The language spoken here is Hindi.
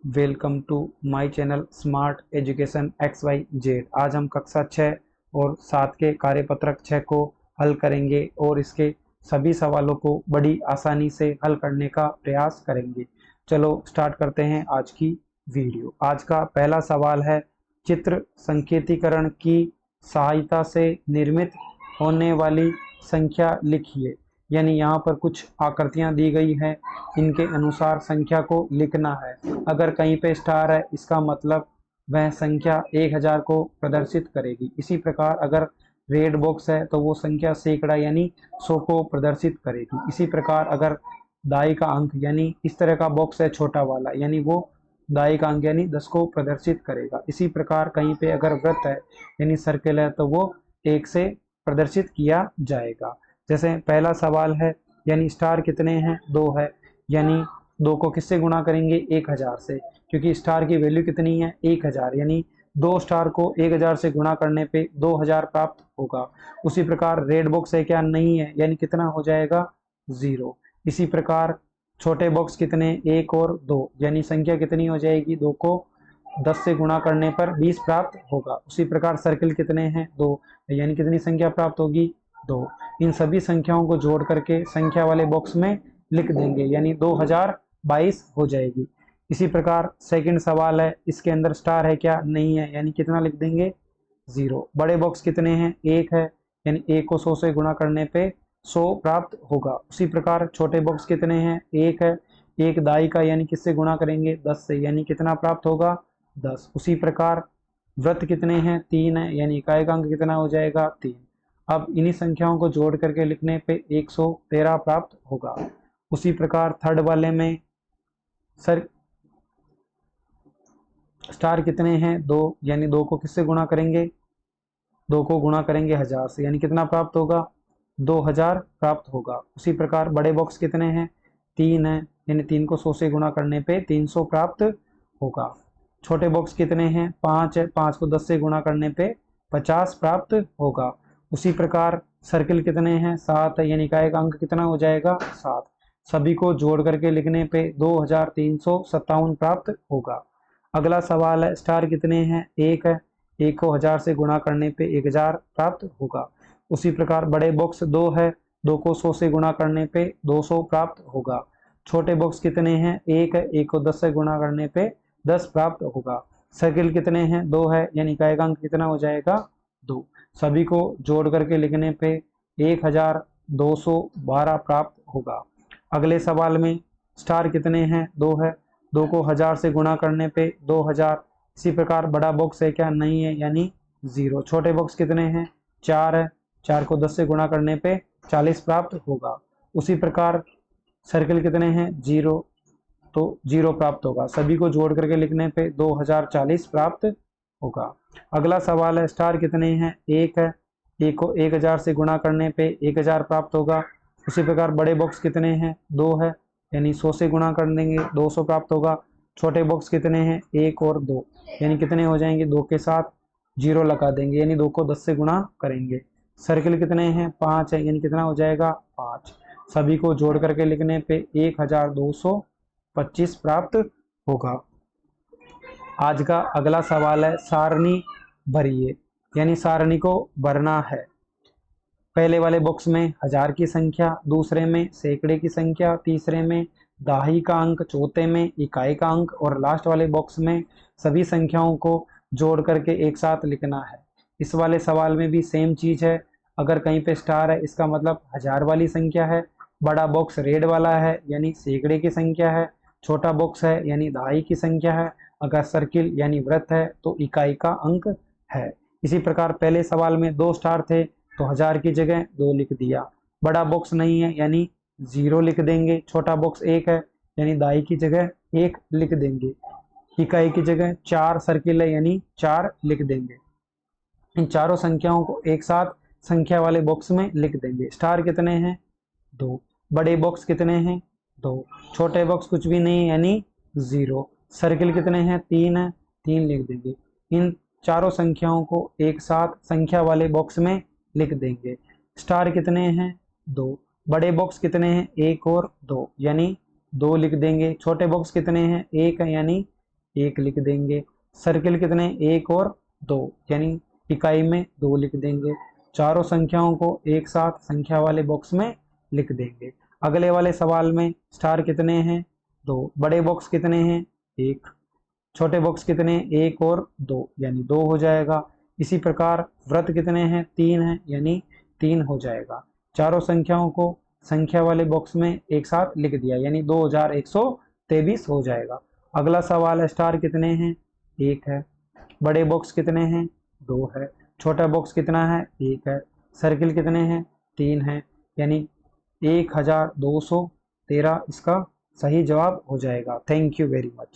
Welcome to my channel smart education X Y Z. आज हम कक्षा 6 और 7 के कार्यपत्रक 6 को हल करेंगे और इसके सभी सवालों को बड़ी आसानी से हल करने का प्रयास करेंगे। चलो स्टार्ट करते हैं आज की वीडियो। आज का पहला सवाल है, चित्र संकेतीकरण की सहायता से निर्मित होने वाली संख्या लिखिए। यानी यहाँ पर कुछ आकृतियां दी गई हैं, इनके अनुसार संख्या को लिखना है। अगर कहीं पे स्टार है, इसका मतलब वह संख्या 1000 को प्रदर्शित करेगी। इसी प्रकार अगर रेड बॉक्स है तो वो संख्या सैकड़ा यानी 100 को प्रदर्शित करेगी। इसी प्रकार अगर दाई का अंक यानी इस तरह का बॉक्स है छोटा वाला, यानी वो दाई का अंक यानी 10 को प्रदर्शित करेगा। इसी प्रकार कहीं पे अगर वृत्त है यानी सर्कल है तो वो 1 से प्रदर्शित किया जाएगा। जैसे पहला सवाल है, यानी स्टार कितने हैं? 2 है, यानी 2 को किससे गुणा करेंगे? 1000 से, क्योंकि स्टार की वैल्यू कितनी है? 1000, यानी 2 स्टार को 1000 से गुणा करने पे 2000 प्राप्त होगा। उसी प्रकार रेड बॉक्स है क्या? नहीं है, यानी कितना हो जाएगा? 0। इसी प्रकार छोटे बॉक्स कितने? 1 और 2, यानी संख्या कितनी हो जाएगी? 2 को 10 से गुणा करने पर 20 प्राप्त होगा। उसी प्रकार सर्किल कितने हैं? 2, यानी कितनी संख्या प्राप्त होगी? 2। इन सभी संख्याओं को जोड़ करके संख्या वाले बॉक्स में लिख देंगे, यानी 2022 हो जाएगी। इसी प्रकार सेकंड सवाल है, इसके अंदर स्टार है क्या? नहीं है, यानी कितना लिख देंगे? 0। बड़े बॉक्स कितने हैं? 1 है, यानी 1 को 100 से गुणा करने पे 100 प्राप्त होगा। उसी प्रकार छोटे बॉक्स कितने हैं? 1 है, 1 दाई का यानी किससे गुणा करेंगे? 10 से, यानी कितना प्राप्त होगा? 10। उसी प्रकार वृत्त कितने हैं? 3 है, यानी इकाई का अंक कितना हो जाएगा? 3। अब इन्हीं संख्याओं को जोड़ करके लिखने पे 113 प्राप्त होगा। उसी प्रकार थर्ड वाले में सर स्टार कितने हैं? 2, यानी 2 को किससे गुणा करेंगे? 2 को गुणा करेंगे 1000 से, यानी कितना प्राप्त होगा? 2000 प्राप्त होगा। उसी प्रकार बड़े बॉक्स कितने हैं? 3 है, यानी 3 को 100 से गुणा करने पे 300 प्राप्त होगा। छोटे बॉक्स कितने हैं? 5 है, 5 को 10 से गुणा करने पे 50 प्राप्त होगा। उसी प्रकार सर्किल कितने हैं? 7 है, यानी इकाई का अंक कितना हो जाएगा? 7। सभी को जोड़ करके लिखने पे 2357 प्राप्त होगा। अगला सवाल है, स्टार कितने हैं? 1 है, 1 को 1000 से गुणा करने पे 1000 प्राप्त होगा। उसी प्रकार बड़े बॉक्स 2 है, 2 को 100 से गुणा करने पे 200 प्राप्त होगा। छोटे बॉक्स कितने हैं? 1 है, 1 को 10 से गुणा करने पे 10 प्राप्त होगा। सर्किल कितने हैं? 2 है, यानी इकाई का अंक कितना हो जाएगा? 2। सभी को जोड़ करके लिखने पे 1212 प्राप्त होगा। अगले सवाल में स्टार कितने हैं? 2 है, 2 को 1000 से गुणा करने पे 2000। इसी प्रकार बड़ा बॉक्स है क्या? नहीं है, यानी 0। छोटे बॉक्स कितने हैं? 4 है, 4 को 10 से गुणा करने पे 40 प्राप्त होगा। उसी प्रकार सर्किल कितने हैं? 0, तो 0 प्राप्त होगा। सभी को जोड़ करके लिखने पे 2040 प्राप्त होगा। अगला सवाल है, स्टार कितने हैं? 1 है, 1 को 1000 से गुणा करने पे 1000 प्राप्त होगा। उसी प्रकार बड़े बॉक्स कितने हैं? 2 है, यानी 100 से गुणा कर देंगे 200 प्राप्त होगा। छोटे बॉक्स कितने हैं? 1 और 2, यानी कितने हो जाएंगे? 2 के साथ 0 लगा देंगे, यानी 2 को 10 से गुणा करेंगे। सर्किल कितने हैं? 5 है, यानी कितना हो जाएगा? 5। सभी को जोड़ करके लिखने पे 1225 प्राप्त होगा। आज का अगला सवाल है, सारणी भरिए, यानी सारणी को भरना है। पहले वाले बॉक्स में 1000 की संख्या, दूसरे में सैकड़े की संख्या, तीसरे में दहाई का अंक, चौथे में इकाई का अंक और लास्ट वाले बॉक्स में सभी संख्याओं को जोड़ करके एक साथ लिखना है। इस वाले सवाल में भी सेम चीज है। अगर कहीं पे स्टार है, इसका मतलब 1000 वाली संख्या है। बड़ा बॉक्स रेड वाला है, यानी सैकड़े की संख्या है। छोटा बॉक्स है, यानी दहाई की संख्या है। अगर सर्किल यानी वृत्त है तो इकाई का अंक है। इसी प्रकार पहले सवाल में 2 स्टार थे तो 1000 की जगह 2 लिख दिया। बड़ा बॉक्स नहीं है, यानी 0 लिख देंगे। छोटा बॉक्स 1 है, यानी दाई की जगह 1 लिख देंगे। इकाई की जगह 4 सर्किल है, यानी 4 लिख देंगे। इन चारों संख्याओं को एक साथ संख्या वाले बॉक्स में लिख देंगे। स्टार कितने हैं? 2। बड़े बॉक्स कितने हैं? 2। छोटे बॉक्स कुछ भी नहीं है, यानी 0। सर्किल कितने हैं? 3 है, 3 लिख देंगे। इन चारों संख्याओं को एक साथ संख्या वाले बॉक्स में लिख देंगे। स्टार कितने हैं? 2। बड़े बॉक्स कितने हैं? 1 और 2, यानी 2 लिख देंगे। छोटे बॉक्स कितने हैं? 1 है, यानी 1 लिख देंगे। सर्किल कितने, 1 और 2, यानी इकाई में 2 लिख देंगे। चारों संख्याओं को एक साथ संख्या वाले बॉक्स में लिख देंगे। अगले वाले सवाल में स्टार कितने हैं, 2। बड़े बॉक्स कितने हैं, 1। छोटे बॉक्स कितने, 1 और 2, यानी 2 हो जाएगा। इसी प्रकार वृत्त कितने हैं, 3 हैं, यानी 3 हो जाएगा। चारों संख्याओं को संख्या वाले बॉक्स में एक साथ लिख दिया, यानी 2123 हो जाएगा। अगला सवाल है स्टार कितने हैं, 1 है। बड़े बॉक्स कितने हैं, 2 है। छोटा बॉक्स कितना है, 1 है। सर्किल कितने हैं, 3 है, यानी 1213 इसका सही जवाब हो जाएगा। Thank you very much.